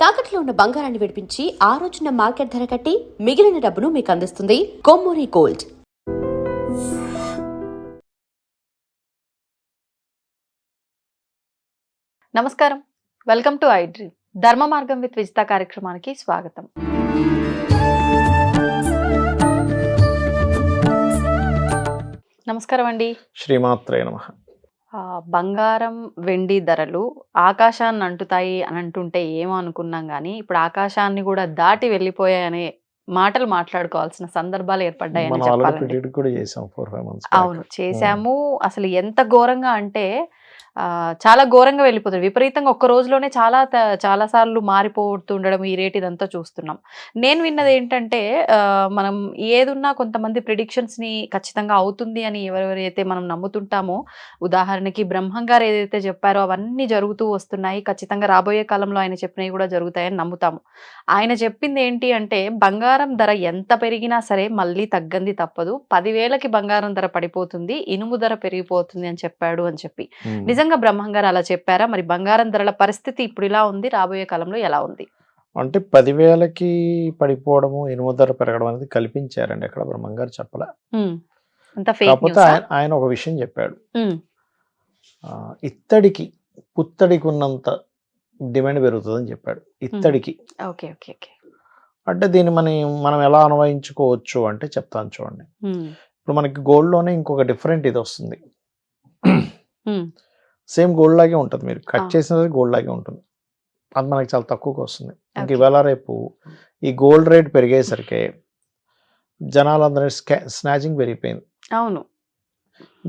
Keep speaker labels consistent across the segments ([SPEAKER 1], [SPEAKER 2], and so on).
[SPEAKER 1] తాకట్లో ఉన్న బంగారాన్ని విడిపించి ఆ రోజున మార్కెట్ ధర కట్టి మిగిలిన డబ్బును మీకు అందిస్తుంది కొమ్మూరి గోల్డ్.
[SPEAKER 2] నమస్కారం, వెల్కమ్ టు ఐడ్రీమ్. ధర్మ మార్గం విత్ విజిత కార్యక్రమానికి స్వాగతం. నమస్కారం అండి.
[SPEAKER 3] శ్రీమాత్రే నమః.
[SPEAKER 2] బంగారం వెండి ధరలు ఆకాశాన్ని అంటుతాయి అని అంటుంటే ఏమో అనుకున్నాం, కానీ ఇప్పుడు ఆకాశాన్ని కూడా దాటి వెళ్ళిపోయాయనే మాటలు మాట్లాడుకోవాల్సిన సందర్భాలు ఏర్పడ్డాయని చెప్పాలండి. అవును, చేశాము. అసలు ఎంత ఘోరంగా అంటే చాలా ఘోరంగా వెళ్ళిపోతుంది. విపరీతంగా ఒక్క రోజులోనే చాలా సార్లు మారిపోతుండడం, ఈ రేట్ ఇదంతా చూస్తున్నాం. నేను విన్నది ఏంటంటే మనం ఏదున్నా కొంతమంది ప్రిడిక్షన్స్ ని ఖచ్చితంగా అవుతుంది అని ఎవరెవరైతే మనం నమ్ముతుంటామో, ఉదాహరణకి బ్రహ్మం గారు ఏదైతే చెప్పారో అవన్నీ జరుగుతూ వస్తున్నాయి, ఖచ్చితంగా రాబోయే కాలంలో ఆయన చెప్పినవి కూడా జరుగుతాయని నమ్ముతాము. ఆయన చెప్పింది ఏంటి అంటే, బంగారం ధర ఎంత పెరిగినా సరే మళ్ళీ తగ్గంది తప్పదు, 10,000కి బంగారం ధర పడిపోతుంది, ఇనుము ధర పెరిగిపోతుంది అని చెప్పాడు అని చెప్పి. నిజంగా బ్రహ్మం గారు అలా చెప్పారా? మరి బంగారం ధరల పరిస్థితి ఇప్పుడు ఇలా ఉంది, రాబోయే కాలంలో ఎలా ఉంది?
[SPEAKER 3] అంటే 10,000కి పడిపోవడము, ఇనుము ధర పెరగడం అనేది కల్పించారండి, అక్కడ బ్రహ్మం గారు చెప్పలే. కాకపోతే ఆయన ఒక విషయం చెప్పాడు, ఇత్తడికి పుత్తడికి ఉన్నంత డిమాండ్ పెరుగుతుందని చెప్పాడు. ఇత్తడికి అంటే దీన్ని మనం ఎలా అన్వయించుకోవచ్చు అంటే చెప్తాను చూడండి. ఇప్పుడు మనకి గోల్డ్ లోనే ఇంకొక డిఫరెంట్ ఇది వస్తుంది. సేమ్ గోల్డ్ లాగే ఉంటుంది, మీరు కట్ చేసినది గోల్డ్ లాగే ఉంటుంది, అది మనకి చాలా తక్కువకి వస్తుంది. ఇంక ఇవాళ రేపు ఈ గోల్డ్ రేట్ పెరిగేసరికి జనాలందరూ స్నాచింగ్ పెరిగిపోయింది.
[SPEAKER 2] అవును,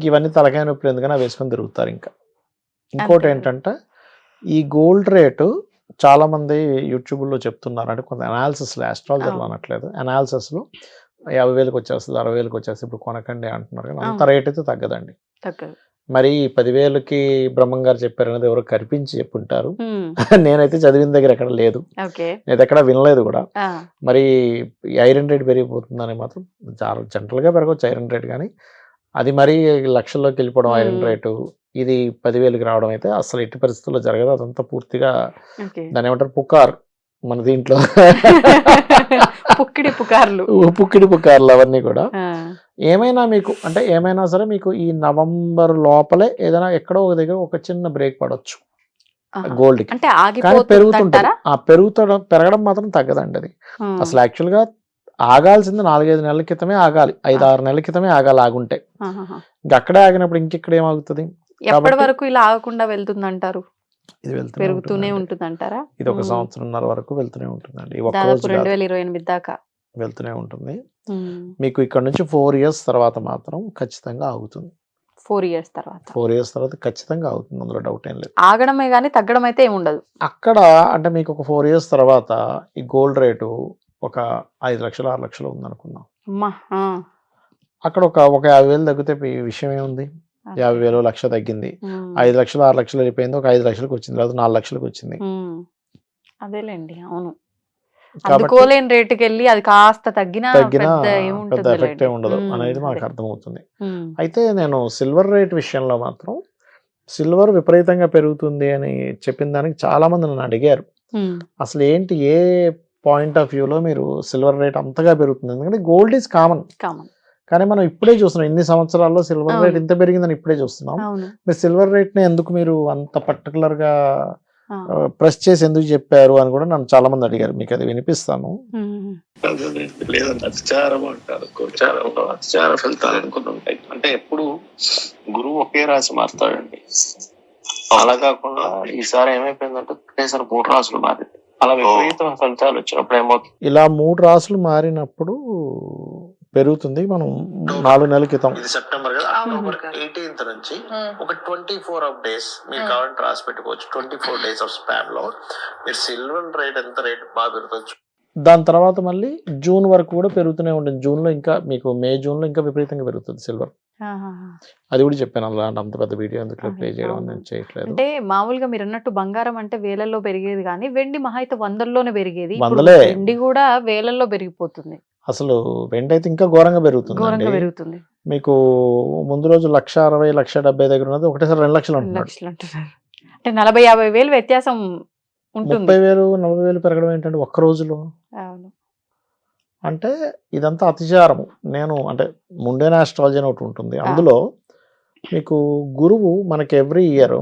[SPEAKER 3] ఇవన్నీ తలకాయ నొప్పి ఎందుకని వేసుకొని తిరుగుతారు. ఇంకోటి ఏంటంటే, ఈ గోల్డ్ రేటు చాలా మంది యూట్యూబ్లో చెప్తున్నారు, అంటే కొంత అనాలిసిస్లో, ఆస్ట్రాలజర్లో అనట్లేదు, అనాలిసిస్లో 50,000కి వచ్చేస్తుంది, 60,000కి వచ్చేస్తుంది, ఇప్పుడు కొనకండి అంటున్నారు. కానీ అంత రేట్ అయితే తగ్గదండి. మరి 10,000కి బ్రహ్మం గారు చెప్పారు అనేది ఎవరో కనిపించి చెప్పుంటారు. నేనైతే చదివిన దగ్గర ఎక్కడ లేదు, నేను ఎక్కడ వినలేదు కూడా. మరి ఐరన్ రేట్ పెరిగిపోతుందని మాత్రం జనరల్గా పెరగవచ్చు ఐరన్ రేట్, కానీ అది మరీ లక్షల్లోకి వెళ్ళిపోవడం ఐరన్ రేటు, ఇది 10,000కి రావడం అయితే అసలు ఎట్టి పరిస్థితుల్లో జరగదు. అదంతా పూర్తిగా దాని ఏమంటారు, పుకార్ మన దీంట్లో
[SPEAKER 2] పుక్కిడి
[SPEAKER 3] పుకార్లు అవన్నీ కూడా. ఏమైనా మీకు అంటే ఏమైనా సరే మీకు ఈ నవంబర్ లోపలే ఏదైనా ఎక్కడో ఒక దగ్గర ఒక చిన్న బ్రేక్ పడవచ్చు గోల్డ్ కి. కానీ పెరుగుతుంటది, పెరగడం మాత్రం తగ్గదండి. అది అసలు యాక్చువల్ గా ఆగాల్సింది 4-5 నెలల క్రితమే ఆగాలి, 5-6 నెలల క్రితమే ఆగాలి ఆగుంటే. అక్కడే ఆగినప్పుడు ఇంకెక్కడ ఏమాగుతుంది?
[SPEAKER 2] ఎప్పటి వరకు ఇలా ఆగకుండా వెళ్తుందంటారు? ఇది పెరుగుతూనే ఉంటుందంటారా?
[SPEAKER 3] ఇది 1 సంవత్సరంన్నర వరకు వెళ్తూనే ఉంటుందండి,
[SPEAKER 2] 2028 దాకా
[SPEAKER 3] వెళ్తూనే ఉంటుంది. మీకు ఇక్కడ నుంచి 4 years తర్వాత మాత్రం ఖచ్చితంగా ఆగుతుంది.
[SPEAKER 2] 4 years
[SPEAKER 3] తర్వాత ఖచ్చితంగా ఆగుతుంది, అందులో డౌట్ ఏం లేదు.
[SPEAKER 2] ఆగడమే గానీ తగ్గడం అయితే ఏమి ఉండదు
[SPEAKER 3] అక్కడ. అంటే మీకు ఒక 4 years తర్వాత ఈ గోల్డ్ రేటు ఒక 5 లక్షలు 6 లక్షలు ఉందనుకుందాం. అక్కడ ఒక 50,000 తగ్గితే ఈ విషయం ఏముంది? 50,000 లక్ష తగ్గింది, 5 లక్షలు 6 లక్షలు వెళ్ళిపోయింది, ఒక 5 లక్షలకు వచ్చింది, లేదా 4 లక్షలకు వచ్చింది.
[SPEAKER 2] అదేలేండి, అవును. అందుకోలేని రేటుకి వెళ్ళి అది కాస్త తగ్గిన
[SPEAKER 3] పెద్ద ఎఫెక్ట్ ఉండదు అనేది మనకు అర్థమవుతుంది. అయితే నేను సిల్వర్ రేట్ విషయంలో మాత్రం, సిల్వర్ విపరీతంగా పెరుగుతుంది అని చెప్పిన దానికి చాలా మంది నన్ను అడిగారు, అసలు ఏంటి, ఏ పాయింట్ ఆఫ్ వ్యూలో మీరు సిల్వర్ రేట్ అంతగా పెరుగుతుంది? ఎందుకంటే గోల్డ్ ఈజ్ కామన్, కానీ మనం ఇప్పుడే చూస్తున్నాం, ఇన్ని సంవత్సరాల్లో సిల్వర్ రేట్ ఇంత పెరిగిందని ఇప్పుడే చూస్తున్నాం. మీరు సిల్వర్ రేట్ ని ఎందుకు మీరు అంత పర్టికులర్ గా ప్రెస్ చేసి ఎందుకు చెప్పారు అని కూడా నన్ను చాలా మంది అడిగారు. మీకు అది వినిపిస్తాను.
[SPEAKER 4] అతిచారం అంటారు, అతిచార ఫలితాలు అనుకుని ఉంటాయి. అంటే ఎప్పుడు గురువు ఒకే రాశి మారుతాడండి, అలా కాకుండా ఈసారి ఏమైపోయిందంటే ఒకేసారి 3 రాసులు మారింది. అలా విపరీతమైన ఫలితాలు వచ్చినప్పుడు ఏమవుతుంది,
[SPEAKER 3] ఇలా 3 రాసులు మారినప్పుడు పెరుగుతుంది. మనం 4 నెలల క్రితం,
[SPEAKER 4] ఇది సెప్టెంబర్ కదా, అక్టోబర్ 18th నుంచి ఒక 24 days మీరు కావాలంటే రాసి పెట్టుకోవచ్చు. 24 days ఆఫ్ స్పాన్ లో మీరు సిల్వర్ రేట్ ఎంత రేట్ బాగా పెరుగుతుంది.
[SPEAKER 3] దాని తర్వాత మళ్ళీ జూన్ వరకు కూడా పెరుగుతూనే ఉంటుంది. జూన్ లో ఇంకా మీకు జూన్ లో ఇంకా విపరీతంగా పెరుగుతుంది సిల్వర్. అది కూడా చెప్పాను, అలాంటి అంత పెద్ద వీడియో ఎందుకు ప్లే చేయడం నేను చేయట్లేదు.
[SPEAKER 2] అంటే మామూలుగా మీరు అన్నట్టు బంగారం అంటే వేలల్లో పెరిగేది, కానీ వెండి మహా అయితే 100లోనే పెరిగేది, వెండి కూడా వేలల్లో పెరిగిపోతుంది.
[SPEAKER 3] అసలు వెండి అయితే ఇంకా ఘోరంగా పెరుగుతుంది. మీకు ముందు రోజు 1,60,000 1,70,000 దగ్గర ఉన్నది ఒకటేసారి 2 లక్షలు అంటున్నారు.
[SPEAKER 2] అంటే 40-50 వేలు వ్యత్యాసం ఉంటుంది.
[SPEAKER 3] 30,000 40,000 పెరగడం ఏంటంటే ఒక్క రోజులో.
[SPEAKER 2] అవును.
[SPEAKER 3] అంటే ఇదంతా అతిచారము. నేను అంటే ముండేన్ ఆస్ట్రాలజీ అని ఒకటి ఉంటుంది.
[SPEAKER 2] ఆ.
[SPEAKER 3] అందులో మీకు గురువు మనకి ఎవ్రీ ఇయర్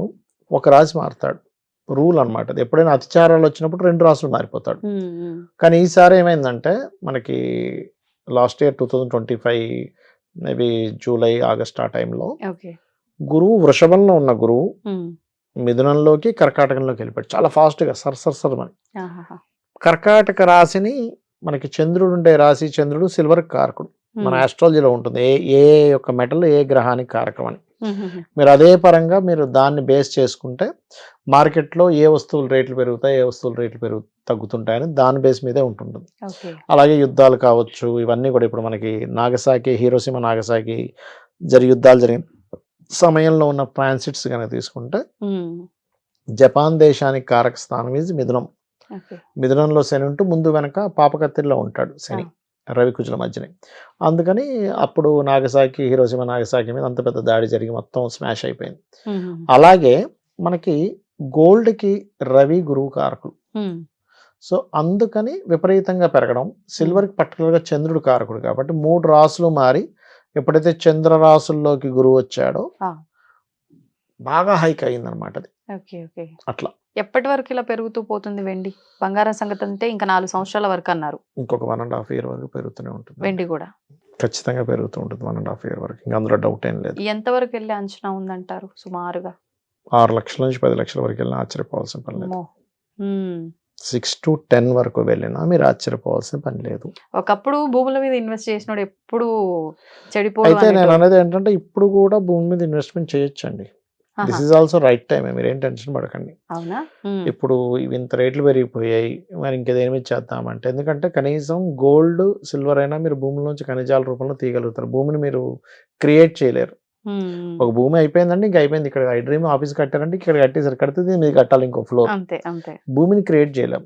[SPEAKER 3] ఒక రాశి మారుతాడు. రూల్ అన్నమాట. అది ఎప్పుడైనా అతిచారాలు వచ్చినప్పుడు 2 రాసులు మారిపోతాడు. కానీ ఈసారి ఏమైందంటే మనకి last year 2025 maybe July August ఆ టైంలో
[SPEAKER 2] ఓకే.
[SPEAKER 3] గురువు వృషభంలో ఉన్న గురువు మిథునంలోకి కర్కాటకంలోకి వెళ్ళిపోయాడు చాలా ఫాస్ట్గా సర్సర్సరమని. కర్కాటక రాశిని మనకి చంద్రుడు ఉండే రాశి, చంద్రుడు సిల్వర్ కారకుడు మన ఆస్ట్రాలజీలో ఉంటుంది. ఏ యొక్క మెటల్ ఏ గ్రహానికి కారకం అని. మీరు అదే పరంగా మీరు దాన్ని బేస్ చేసుకుంటే మార్కెట్లో ఏ వస్తువులు రేట్లు పెరుగుతాయి, ఏ వస్తువులు రేట్లు తగ్గుతుంటాయని దాని బేస్ మీదే ఉంటుంది. అలాగే యుద్ధాలు కావచ్చు, ఇవన్నీ కూడా ఇప్పుడు మనకి నాగసాకి, హీరోషిమా నాగసాకి యుద్ధాలు జరిగిన సమయంలో ఉన్న ట్రాన్సిట్స్ కనుక తీసుకుంటే జపాన్ దేశానికి కారక స్థానం ఇది మిథునం. మిథునంలో శని ఉంటూ ముందు వెనక పాపకత్తిలో ఉంటాడు శని రవికుజుల మధ్యనే. అందుకని అప్పుడు నాగసాకి, హీరోషిమా నాగసాకి మీద అంత పెద్ద దాడి జరిగి మొత్తం స్మాష్ అయిపోయింది. అలాగే మనకి గోల్డ్కి రవి గురువు కారకులు. సో అందుకని విపరీతంగా పెరగడం. సిల్వర్కి పర్టికులర్గా చంద్రుడు కారకుడు కాబట్టి 3 రాసులు మారి ఎప్పుడైతే చంద్ర రాసుల్లోకి గురువు వచ్చాడో బాగా హైక్ అయింది అనమాట అది. అట్లా
[SPEAKER 2] ఎప్పటి వరకు ఇలా పెరుగుతూ పోతుంది వెండి? బంగారం సంగతి అంటే ఇంకా 4 సంవత్సరాల వరకు అన్నారు.
[SPEAKER 3] ఇంకొక 1.5 year వరకు పెరుగుతూనే ఉంటుంది.
[SPEAKER 2] వెండి కూడా
[SPEAKER 3] ఖచ్చితంగా పెరుగుతూ ఉంటుంది 1.5 year వరకు. ఇంకా అందులో డౌట్ ఏం లేదు.
[SPEAKER 2] ఎంత వరకు వెళ్ళే అంచనా ఉందంటారు సుమారుగా?
[SPEAKER 3] 6 లక్షల నుంచి 10 లక్షల వరకు వెళ్ళినా ఆశ్చర్యపోవాల్సిన పని లేదు. 6 to 10 వరకు వెళ్ళినా మీరు ఆశ్చర్యపోవాల్సిన పని లేదు.
[SPEAKER 2] ఒకప్పుడు భూముల మీద ఇన్వెస్ట్ చేసినోడు ఎప్పుడు చెడిపోవడం.
[SPEAKER 3] అయితే నేను అనేది ఏంటంటే ఇప్పుడు కూడా భూమి మీద ఇన్వెస్ట్మెంట్ చేయొచ్చండి. This is also right time. మీరేం టెన్షన్ పడకండి.
[SPEAKER 2] అవునా?
[SPEAKER 3] ఇప్పుడు ఇంత రేట్లు పెరిగిపోయాయి, మరి ఇంకేదేమి మీద చేద్దామంటే, ఎందుకంటే కనీసం గోల్డ్ సిల్వర్ అయినా మీరు భూమిలోంచి ఖనిజాల రూపంలో తీయగలుగుతారు. భూమిని మీరు క్రియేట్ చేయలేరు. ఒక భూమి అయిపోయిందంటే ఇంకా అయిపోయింది. ఇక్కడ ఐ డ్రీమ్ ఆఫీస్ కట్టారంటే ఇక్కడ కట్టేసారు, కడితే మీరు కట్టాలి ఇంకో ఫ్లోర్. భూమిని క్రియేట్ చేయలేం.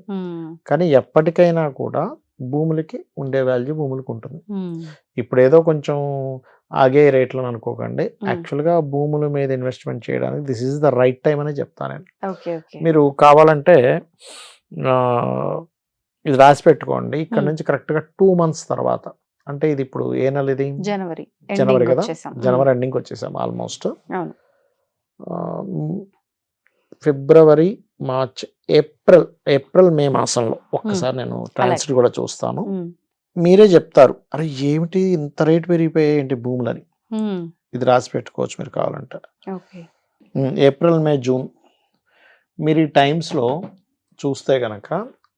[SPEAKER 3] కానీ ఎప్పటికైనా కూడా భూములకి ఉండే వాల్యూ భూములకు ఉంటుంది. ఇప్పుడు ఏదో కొంచెం ఆగే రేట్లు అనుకోకండి. యాక్చువల్గా భూముల మీద ఇన్వెస్ట్మెంట్ చేయడానికి this is the right time అని చెప్తాను నేను. మీరు కావాలంటే ఇది రాసి పెట్టుకోండి. ఇక్కడ నుంచి కరెక్ట్గా 2 months తర్వాత, అంటే ఇది ఇప్పుడు ఏ నెల? ఇది జనవరి కదా. జనవరి ఎండింగ్ వచ్చేసాం ఆల్మోస్ట్. ఫిబ్రవరి, మార్చ్, ఏప్రిల్ మే మాసంలో ఒక్కసారి నేను ట్రాన్సిట్ కూడా చూస్తాను. మీరే చెప్తారు, అరే ఏమిటి ఇంత రేట్ పెరిగిపోయాయి ఏంటి భూములని. ఇది రాసి పెట్టుకోవచ్చు మీరు కావాలంటే. ఏప్రిల్, మే, జూన్ మీరు ఈ టైమ్స్లో చూస్తే కనుక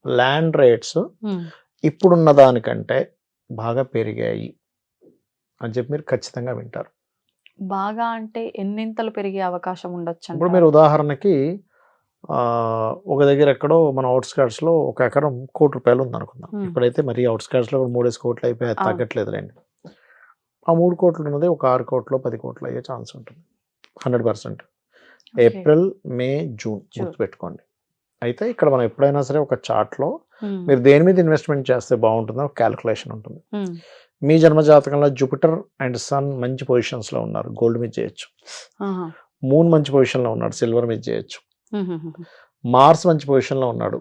[SPEAKER 3] ల్యాండ్ రేట్స్ ఇప్పుడున్న దానికంటే బాగా పెరిగాయి అని చెప్పి మీరు ఖచ్చితంగా వింటారు.
[SPEAKER 2] బాగా అంటే ఎన్నింతలు పెరిగే అవకాశం ఉండొచ్చు?
[SPEAKER 3] ఇప్పుడు మీరు ఉదాహరణకి ఒక దగ్గర ఎక్కడో మన అవుట్స్కర్ట్స్ లో 1 ఎకరం ₹1,00,00,000 ఉంది అనుకుందాం. ఇప్పుడైతే మరి అవుట్స్కర్ట్స్ లో 3 కోట్లు అయిపోయి తగ్గట్లేదులేండి. ఆ 3 కోట్లు ఉన్నది ఒక 6 కోట్లు 10 కోట్లు అయ్యే ఛాన్స్ ఉంటుంది 100%. ఏప్రిల్, మే, జూన్ గుర్తుపెట్టుకోండి. అయితే ఇక్కడ మనం ఎప్పుడైనా సరే ఒక చార్ట్ లో మీరు దేని మీద ఇన్వెస్ట్మెంట్ చేస్తే బాగుంటుందో ఒక క్యాలిక్యులేషన్ ఉంటుంది. మీ జన్మ జాతకంలో జూపిటర్ అండ్ సన్ మంచి పొజిషన్స్ లో ఉన్నారు, గోల్డ్ మీద చేయొచ్చు. మూన్ మంచి పొజిషన్ లో ఉన్నాడు, సిల్వర్ మీద చేయొచ్చు. మార్స్ మంచి పొజిషన్ లో ఉన్నాడు,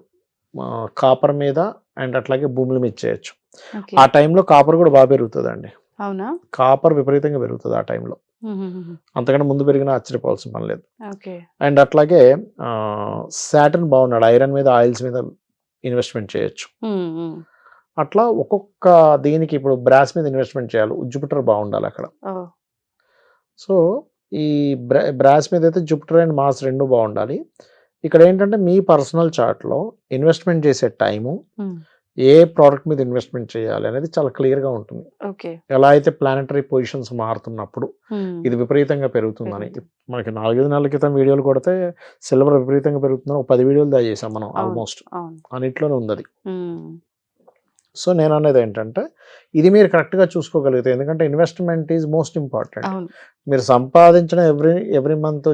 [SPEAKER 3] కాపర్ మీద అండ్ అట్లాగే భూముల మీద చేయొచ్చు. ఆ టైంలో కాపర్ కూడా బాగా పెరుగుతుందండి. కాపర్ విపరీతంగా పెరుగుతుంది ఆ టైంలో. అంతకంటే ముందు పెరిగినా ఆశ్చర్యపోవాల్సిన పని లేదు. అండ్ అట్లాగే సాటర్న్ బాగున్నాడు, ఐరన్ మీద, ఆయిల్స్ మీద ఇన్వెస్ట్మెంట్ చేయొచ్చు. అట్లా ఒక్కొక్క దీనికి ఇప్పుడు బ్రాస్ మీద ఇన్వెస్ట్మెంట్ చేయాలి, జూపిటర్ బాగుండాలి అక్కడ. సో ఈ బ్రాస్ మీద అయితే జూపిటర్ అండ్ మార్స్ 2 బాగుండాలి. ఇక్కడ ఏంటంటే మీ పర్సనల్ చార్ట్లో ఇన్వెస్ట్మెంట్ చేసే టైము, ఏ ప్రోడక్ట్ మీద ఇన్వెస్ట్మెంట్ చేయాలి అనేది చాలా క్లియర్గా ఉంటుంది. ఎలా అయితే ప్లానటరీ పొజిషన్స్ మారుతున్నప్పుడు ఇది విపరీతంగా పెరుగుతుందని మనకి 4-5 నెలల క్రితం వీడియోలు కొడితే సిల్వర్ విపరీతంగా పెరుగుతుందని ఒక 10 వీడియోలు దా చేసాం మనం ఆల్మోస్ట్. అన్నిట్లోనే ఉంది అది. సో నేను అనేది ఏంటంటే ఇది మీరు కరెక్ట్గా చూసుకోగలిగితే, ఎందుకంటే ఇన్వెస్ట్మెంట్ ఈజ్ మోస్ట్ ఇంపార్టెంట్. మీరు సంపాదించిన ఎవ్రీ మంత్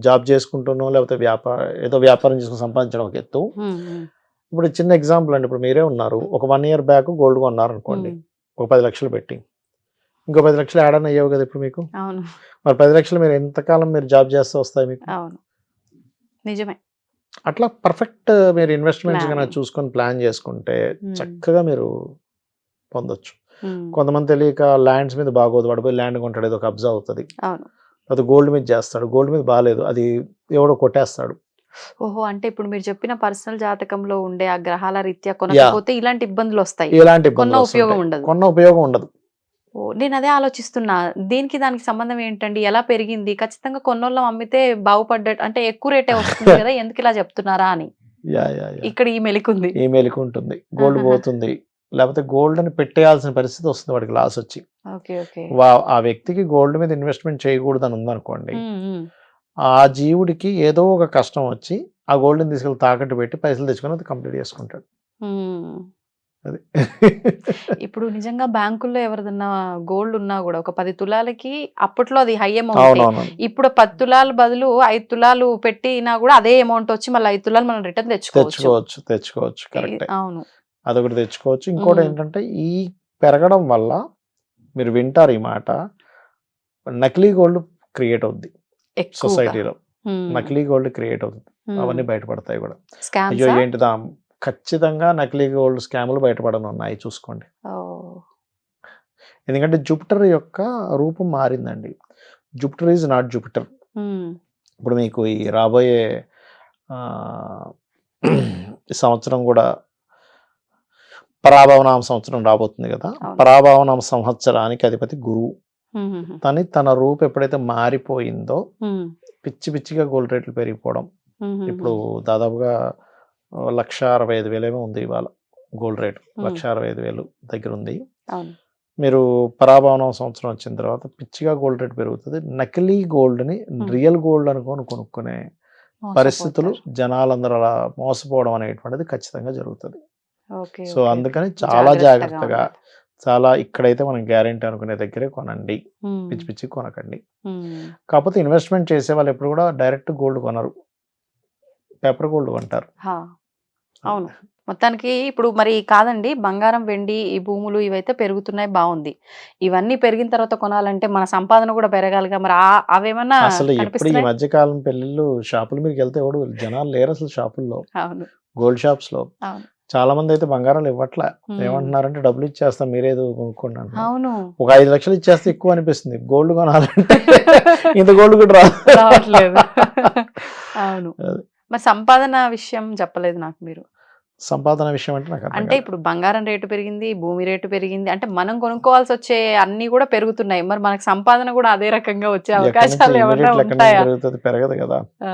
[SPEAKER 3] జాబ్ చేసుకుంటున్నాం, లేకపోతే ఏదో వ్యాపారం చేసుకుని సంపాదించడం ఒక ఎత్తు. ఇప్పుడు చిన్న ఎగ్జాంపుల్ అండి, ఇప్పుడు మీరే ఉన్నారు, ఒక 1 year బ్యాక్ గోల్డ్ కొన్నారు అనుకోండి, ఒక 10 లక్షలు పెట్టి, ఇంకో 10 లక్షలు యాడ్ అయ్యావు కదా ఇప్పుడు మీకు. మరి 10 లక్షలు మీరు ఎంతకాలం మీరు జాబ్ చేస్తే వస్తాయి మీకు?
[SPEAKER 2] నిజమే.
[SPEAKER 3] అట్లా పర్ఫెక్ట్ మీరు ఇన్వెస్ట్మెంట్స్ కనుక
[SPEAKER 2] Planning.
[SPEAKER 3] చూసుకొని ప్లాన్ చేసుకుంటే
[SPEAKER 2] Hmm.
[SPEAKER 3] చక్కగా మీరు పొందొచ్చు.
[SPEAKER 2] Hmm.
[SPEAKER 3] కొంతమంది తెలియక ల్యాండ్స్ మీద బాగోదు, వాడు పోయి ల్యాండ్ కొంటాడు, ఏదో కబ్జా అవుతుంది,
[SPEAKER 2] అవును.
[SPEAKER 3] అది గోల్డ్ మీద చేస్తాడు, గోల్డ్ మీద బాగాలేదు, అది ఎవడో కొట్టేస్తాడు.
[SPEAKER 2] ఓహో, అంటే ఇప్పుడు మీరు చెప్పిన పర్సనల్ జాతకంలో ఉండే ఆ గ్రహాల రీత్యా కొనకపోతే ఇలాంటి ఇబ్బందులు వస్తాయి,
[SPEAKER 3] ఇలాంటి
[SPEAKER 2] కొన్న
[SPEAKER 3] ఇబ్బందులు
[SPEAKER 2] ఉపయోగం
[SPEAKER 3] వస్తుంటాయి.
[SPEAKER 2] ఉండదు.
[SPEAKER 3] కొన్న ఉపయోగం ఉండదు.
[SPEAKER 2] ఓ, నేను అదే ఆలోచిస్తున్నా, దీనికి దానికి సంబంధం ఏంటండి, ఎలా పెరిగింది, ఖచ్చితంగా కొన్నోళ్ళం అమ్మితే బాగుపడ్డట్టు, అంటే ఎక్కువ రేటే వస్తుంది కదా, ఎందుకు ఇలా చెప్తున్నారా అని
[SPEAKER 3] యా
[SPEAKER 2] ఇక్కడ ఈ మెలికుంది.
[SPEAKER 3] ఈ మెలికి ఉంటుంది, గోల్డ్
[SPEAKER 2] ఆహాహా.
[SPEAKER 3] పోతుంది, లేకపోతే గోల్డ్ అని పెట్టేయాల్సిన పరిస్థితి వస్తుంది, వాడికి లాస్ వచ్చి.
[SPEAKER 2] Okay okay.
[SPEAKER 3] ఆ వ్యక్తికి గోల్డ్ మీద ఇన్వెస్ట్మెంట్ చేయకూడదు అని ఉందనుకోండి,
[SPEAKER 2] ఉమ్, ఉమ్.
[SPEAKER 3] ఆ జీవుడికి ఏదో ఒక కష్టం వచ్చి ఆ గోల్డ్ని తీసుకెళ్ళి తాకట్టు పెట్టి పైసలు తెచ్చుకొని అది కంప్లీట్ చేసుకుంటాడు.
[SPEAKER 2] ఉమ్.
[SPEAKER 3] అది
[SPEAKER 2] ఇప్పుడు నిజంగా బ్యాంకుల్లో ఎవరిదన్నా గోల్డ్ ఉన్నా కూడా ఒక 10 తులాలకి అప్పట్లో అది హై అమౌంట్,
[SPEAKER 3] అవునవును,
[SPEAKER 2] ఇప్పుడు 10 తులాల బదులు 5 తులాలు పెట్టినా కూడా అదే అమౌంట్ వచ్చి మళ్ళీ 5 తులాలు మనం రిటర్న్
[SPEAKER 3] తెచ్చుకోవచ్చు కరెక్ట్.
[SPEAKER 2] అవును.
[SPEAKER 3] అదొకటి తెచ్చుకోవచ్చు. ఇంకోటి
[SPEAKER 2] ఉమ్.
[SPEAKER 3] ఏంటంటే ఈ పెరగడం వల్ల మీరు వింటారు ఈ మాట, నకిలీ గోల్డ్ క్రియేట్ అవుద్ది
[SPEAKER 2] ఎక్కువగా.
[SPEAKER 3] సొసైటీలో, నకిలీ గోల్డ్ క్రియేట్ అవుతుంది, అవన్నీ బయటపడతాయి కూడా. అయ్యో
[SPEAKER 2] స్కామ్స్.
[SPEAKER 3] ఏంటిదా, ఖచ్చితంగా నకిలీ గోల్డ్ స్కాములు బయటపడనున్నాయి, చూసుకోండి. ఎందుకంటే జూపిటర్ యొక్క రూపం మారిందండి. Jupiter is not Jupiter. ఇప్పుడు మీకు ఈ రాబోయే ఈ సంవత్సరం కూడా పరాభవనామ సంవత్సరం రాబోతుంది కదా,
[SPEAKER 2] అవును.
[SPEAKER 3] పరాభవనామ సంవత్సరానికి అధిపతి గురువు. తన రూపు ఎప్పుడైతే మారిపోయిందో పిచ్చి పిచ్చిగా గోల్డ్ రేట్లు పెరిగిపోవడం. ఇప్పుడు దాదాపుగా 1,65,000 ఏమో ఉంది ఇవాళ గోల్డ్ రేటు, 1,65,000 దగ్గర ఉంది.
[SPEAKER 2] అవును.
[SPEAKER 3] మీరు పరాభవనం సంవత్సరం వచ్చిన తర్వాత పిచ్చిగా గోల్డ్ రేట్ పెరుగుతుంది. నకిలీ గోల్డ్ని రియల్ గోల్డ్ అనుకొని కొనుక్కునే పరిస్థితులు జనాలందరూ అలా మోసపోవడం అనేటువంటిది ఖచ్చితంగా జరుగుతుంది.
[SPEAKER 2] Okay,
[SPEAKER 3] so
[SPEAKER 2] okay.
[SPEAKER 3] అందుకని చాలా
[SPEAKER 2] జాగ్రత్తగా
[SPEAKER 3] జాగ్రత్తగా,
[SPEAKER 2] ఉండాలి.
[SPEAKER 3] చాలా ఇక్కడైతే మనం గ్యారెంటీ అనుకునే దగ్గరే కొనండి,
[SPEAKER 2] ఉమ్,
[SPEAKER 3] పిచ్చి పిచ్చి కొనకండి.
[SPEAKER 2] ఉమ్.
[SPEAKER 3] కాకపోతే ఇన్వెస్ట్మెంట్ చేసే వాళ్ళు ఎప్పుడు కూడా డైరెక్ట్ గోల్డ్ కొనరు, పేపర్ గోల్డ్ కొంటారు.
[SPEAKER 2] హా, అవును. మొత్తానికి ఇప్పుడు మరి కాదండి, బంగారం వెండి ఈ భూములు ఇవైతే పెరుగుతున్నాయి, బాగుంది. ఇవన్నీ పెరిగిన తర్వాత కొనాలంటే మన సంపాదన కూడా పెరగాలిగా, మరి అవేమన్నా
[SPEAKER 3] అసలు ఎప్పుడు ఈ
[SPEAKER 2] కనిపిస్తున్నాయి?
[SPEAKER 3] మధ్య కాలం పెళ్ళిళ్ళు షాపుల మీదకి వెళ్తే ఎవడు జనాలు లేరు అసలు షాపుల్లో,
[SPEAKER 2] అవును.
[SPEAKER 3] గోల్డ్ షాప్స్ లో.
[SPEAKER 2] అవును.
[SPEAKER 3] చాలా మంది అయితే బంగారాలు ఇవ్వట్లే,
[SPEAKER 2] ఉమ్.
[SPEAKER 3] ఏమంటున్నారంటే డబ్బులు ఇచ్చేస్తాం మీరేదో కొనుక్కోండి అంటున్నారు.
[SPEAKER 2] అవును.
[SPEAKER 3] ఒక 5 లక్షలు ఇచ్చేస్తే ఎక్కువ అనిపిస్తుంది, గోల్డ్ కొనాలంటే ఇంత గోల్డ్ కూడా
[SPEAKER 2] రావట్లేదు. అవును.
[SPEAKER 3] అది.
[SPEAKER 2] మరి సంపాదన విషయం చెప్పలేదు నాకు మీరు.
[SPEAKER 3] సంపాదన విషయం అంటే నాకు అర్థం
[SPEAKER 2] అంటే
[SPEAKER 3] కాదు.
[SPEAKER 2] ఇప్పుడు బంగారం రేటు పెరిగింది, భూమి రేటు పెరిగింది, అంటే మనం కొనుక్కోవాల్సి వచ్చే అన్ని కూడా పెరుగుతున్నాయి, మరి మనకు సంపాదన కూడా అదే రకంగా వచ్చే
[SPEAKER 3] ఎక్కడి నుంచి
[SPEAKER 2] అవకాశాలు ఏమన్నా
[SPEAKER 3] immediate ఎక్కడి నుంచి
[SPEAKER 2] ఉంటాయా?
[SPEAKER 3] పెరుగుతుంది, పెరగదు కదా.
[SPEAKER 2] ఆ,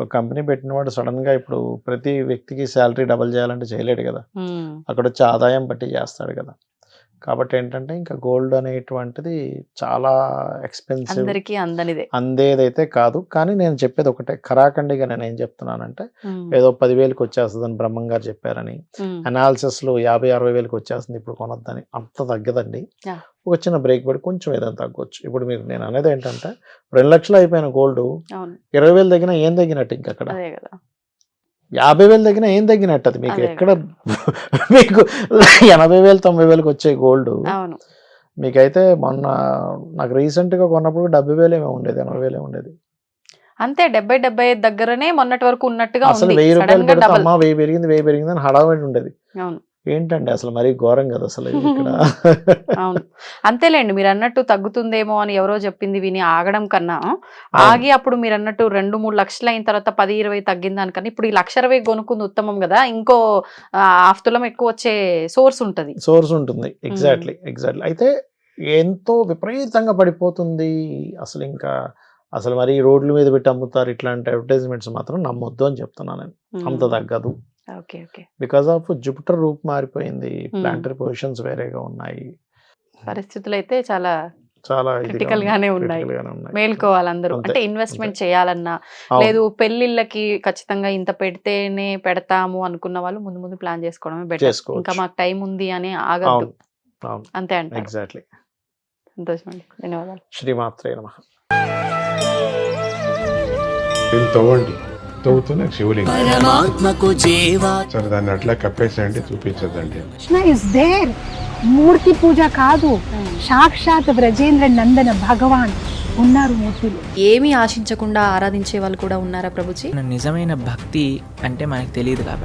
[SPEAKER 3] ఒక కంపెనీ పెట్టిన వాడు సడన్ గా ఇప్పుడు ప్రతి వ్యక్తికి శాలరీ డబుల్ చేయాలంటే చేయలేడు కదా,
[SPEAKER 2] ఉమ్,
[SPEAKER 3] అక్కడ వచ్చే ఆదాయం బట్టి చేస్తాడు కదా. కాబట్టి ఏంటంటే ఇంకా గోల్డ్ అనేటువంటిది చాలా ఎక్స్పెన్సివ్,
[SPEAKER 2] అందరికీ అందనిదే.
[SPEAKER 3] అందేదైతే కాదు. కానీ నేను చెప్పేది ఒకటే, ఖరాఖండిగా నేను ఏం చెప్తున్నానంటే
[SPEAKER 2] ఉమ్,
[SPEAKER 3] ఏదో 10,000కి వచ్చేస్తుందని బ్రహ్మం గారు చెప్పారని,
[SPEAKER 2] ఉమ్,
[SPEAKER 3] అనాలిసిస్లో 50-60 వేలకు వచ్చేస్తుంది ఇప్పుడు కొనొద్దని, అంత తగ్గదండి.
[SPEAKER 2] Yeah.
[SPEAKER 3] ఒక చిన్న బ్రేక్ పడి కొంచెం ఏదైనా తగ్గొచ్చు. ఇప్పుడు మీరు నేను అనేది ఏంటంటే 2 లక్షలు అయిపోయిన గోల్డ్
[SPEAKER 2] అవును,
[SPEAKER 3] 20,000 తగ్గినా ఏం తగ్గినట్టు, ఇంకా అక్కడ
[SPEAKER 2] అదే కదా.
[SPEAKER 3] 50,000 తగ్గినా ఏం తగ్గినట్టు, అది మీకు
[SPEAKER 2] అదే
[SPEAKER 3] ఎక్కడ మీకు 80,000 90,000కి వచ్చే గోల్డ్
[SPEAKER 2] అవును.
[SPEAKER 3] మీకైతే మొన్న నాకు రీసెంట్గా కొన్నప్పుడు 70,000 ఏమో ఉండేది, 80,000 ఉండేది.
[SPEAKER 2] అంతే 70-75 దగ్గరనే మొన్నటి వరకు ఉన్నట్టుగా
[SPEAKER 3] అసలు
[SPEAKER 2] ఉంది,
[SPEAKER 3] 1,000
[SPEAKER 2] సడన్
[SPEAKER 3] రూపాయలు
[SPEAKER 2] గా
[SPEAKER 3] పెడితే
[SPEAKER 2] డబల్.
[SPEAKER 3] అమ్మా 1000 పెరిగింది 1000 పెరిగింది అని హడావిడి ఉండేది.
[SPEAKER 2] అవును.
[SPEAKER 3] ఏంటండి అసలు మరీ ఘోరం కదా అసలు ఇది ఇక్కడ.
[SPEAKER 2] అవును, అంతేలేండి. మీరు అన్నట్టు తగ్గుతుందేమో అని ఎవరో చెప్పింది విని ఆగడం కన్నా, ఆగి అప్పుడు మీరు అన్నట్టు 2-3 లక్షలు అయిన తర్వాత 10-20 తగ్గిన దానికన్నా ఇప్పుడు ఈ 1,20,000 కొనుక్కుంది ఉత్తమం కదా, ఇంకో తులం ఎక్కువ వచ్చే సోర్స్ ఉంటది.
[SPEAKER 3] సోర్స్ ఉంటుంది. ఎగ్జాక్ట్లీ. అయితే ఎంతో విపరీతంగా పడిపోతుంది అసలు, ఇంకా అసలు మరి రోడ్ల మీద పెట్టి అమ్ముతారు ఇట్లాంటి అడ్వర్టైజ్మెంట్స్ మాత్రం నమ్మొద్దు అని చెప్తున్నాను నేను. అంత తగ్గదు.
[SPEAKER 2] Okay, okay.
[SPEAKER 3] Because of Jupiter రూప్ మారిపోయింది, ప్లాంటరీ పొజిషన్స్ వేరేగా ఉన్నాయి,
[SPEAKER 2] పరిస్థితులు అయితే చాలా
[SPEAKER 3] చాలా
[SPEAKER 2] క్రిటికల్ గానే ఉన్నాయి. మేల్కోవాలి అందరూ.
[SPEAKER 3] అంతే,
[SPEAKER 2] అంటే ఇన్వెస్ట్మెంట్ చేయాలన్నా,
[SPEAKER 3] అవును.
[SPEAKER 2] లేదు పెళ్లిళ్ళకి ఖచ్చితంగా ఇంత పెడితేనే పెడతాము అనుకున్న వాళ్ళు ముందు ముందు ప్లాన్ చేసుకోవడమే బెటర్.
[SPEAKER 3] చేసుకోవచ్చు.
[SPEAKER 2] ఇంకా మాకు టైం ఉంది అని ఆగద్దు.
[SPEAKER 3] అవును, అవును,
[SPEAKER 2] అంతే అంటారు.
[SPEAKER 3] ఎగ్జాక్ట్లీ.
[SPEAKER 2] సంతోషం అండి, ధన్యవాదాలు.
[SPEAKER 3] శ్రీమాత్రే నమః.
[SPEAKER 5] దీన్ని తవ్వండి, తవ్వుతున్న శివలింగం.
[SPEAKER 6] పరమాత్మకు జీవా
[SPEAKER 5] సరే దాన్ని అట్లా కప్పేసేయండి, చూపించదండి.
[SPEAKER 7] Krishna is there. మూర్తి పూజ కాదు, సాక్షాత్ బ్రజేంద్ర నందన భగవాన్ ఉన్నారు మూర్తిలో.
[SPEAKER 8] ఏమీ ఆశించకుండా ఆరాధించే వాళ్ళు కూడా ఉన్నారా ప్రభుజీ?
[SPEAKER 6] నిజమైన భక్తి అంటే మనకు తెలియదు కాబట్టి